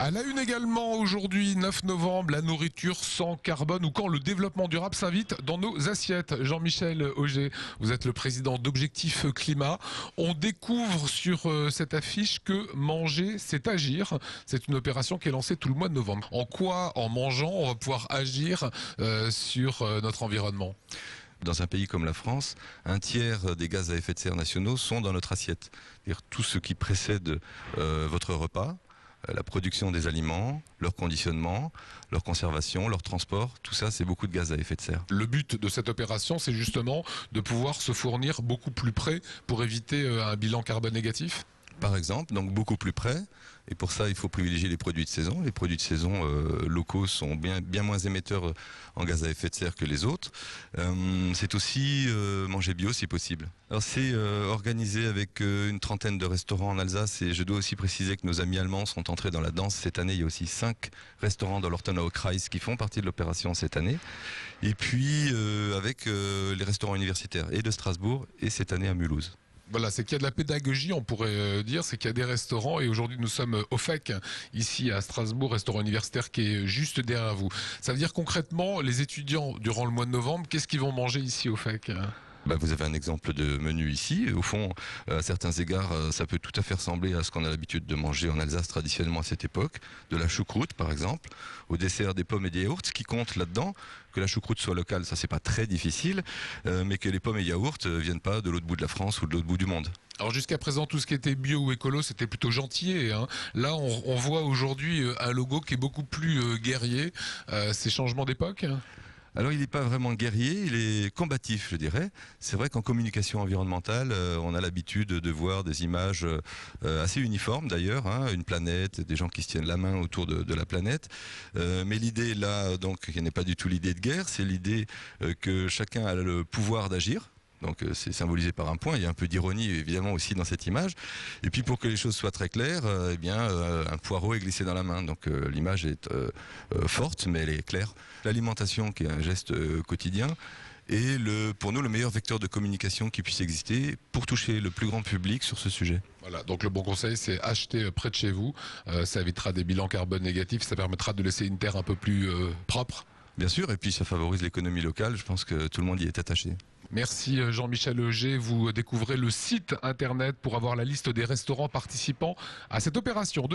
À la une également aujourd'hui, 9 novembre, la nourriture sans carbone ou quand le développement durable s'invite dans nos assiettes. Jean-Michel Auger, vous êtes le président d'Objectif Climat. On découvre sur cette affiche que manger, c'est agir. C'est une opération qui est lancée tout le mois de novembre. En quoi, en mangeant, on va pouvoir agir sur notre environnement ? Dans un pays comme la France, un tiers des gaz à effet de serre nationaux sont dans notre assiette. C'est-à-dire tout ce qui précède votre repas, la production des aliments, leur conditionnement, leur conservation, leur transport, tout ça c'est beaucoup de gaz à effet de serre. Le but de cette opération, c'est justement de pouvoir se fournir beaucoup plus près pour éviter un bilan carbone négatif ? Par exemple, donc beaucoup plus près, et pour ça il faut privilégier les produits de saison. Les produits de saison locaux sont bien moins émetteurs en gaz à effet de serre que les autres. C'est aussi manger bio si possible. Alors c'est organisé avec une trentaine de restaurants en Alsace, et je dois aussi préciser que nos amis allemands sont entrés dans la danse cette année. Il y a aussi 5 restaurants dans l'Ortenau Kreis qui font partie de l'opération cette année. Et puis avec les restaurants universitaires et de Strasbourg et cette année à Mulhouse. Voilà, c'est qu'il y a de la pédagogie, on pourrait dire, c'est qu'il y a des restaurants, et aujourd'hui nous sommes au FEC, ici à Strasbourg, restaurant universitaire qui est juste derrière vous. Ça veut dire concrètement, les étudiants, durant le mois de novembre, qu'est-ce qu'ils vont manger ici au FEC ? Vous avez un exemple de menu ici. Au fond, à certains égards, ça peut tout à fait ressembler à ce qu'on a l'habitude de manger en Alsace traditionnellement à cette époque. De la choucroute, par exemple, au dessert des pommes et des yaourts. Ce qui compte là-dedans, que la choucroute soit locale, ça c'est pas très difficile, mais que les pommes et yaourts viennent pas de l'autre bout de la France ou de l'autre bout du monde. Alors jusqu'à présent, tout ce qui était bio ou écolo, c'était plutôt gentil. Là, on voit aujourd'hui un logo qui est beaucoup plus guerrier. C'est changement d'époque ? Alors il n'est pas vraiment guerrier, il est combatif, je dirais. C'est vrai qu'en communication environnementale, on a l'habitude de voir des images assez uniformes d'ailleurs, une planète, des gens qui se tiennent la main autour de la planète. Mais l'idée là, donc, qui n'est pas du tout l'idée de guerre, c'est l'idée que chacun a le pouvoir d'agir. Donc c'est symbolisé par un point, il y a un peu d'ironie évidemment aussi dans cette image. Et puis pour que les choses soient très claires, un poireau est glissé dans la main. Donc l'image est forte mais elle est claire. L'alimentation qui est un geste quotidien est pour nous le meilleur vecteur de communication qui puisse exister pour toucher le plus grand public sur ce sujet. Voilà, donc le bon conseil c'est acheter près de chez vous, ça évitera des bilans carbone négatifs, ça permettra de laisser une terre un peu plus propre. Bien sûr, et puis ça favorise l'économie locale, je pense que tout le monde y est attaché. Merci Jean-Michel Auger, vous découvrez le site internet pour avoir la liste des restaurants participant à cette opération.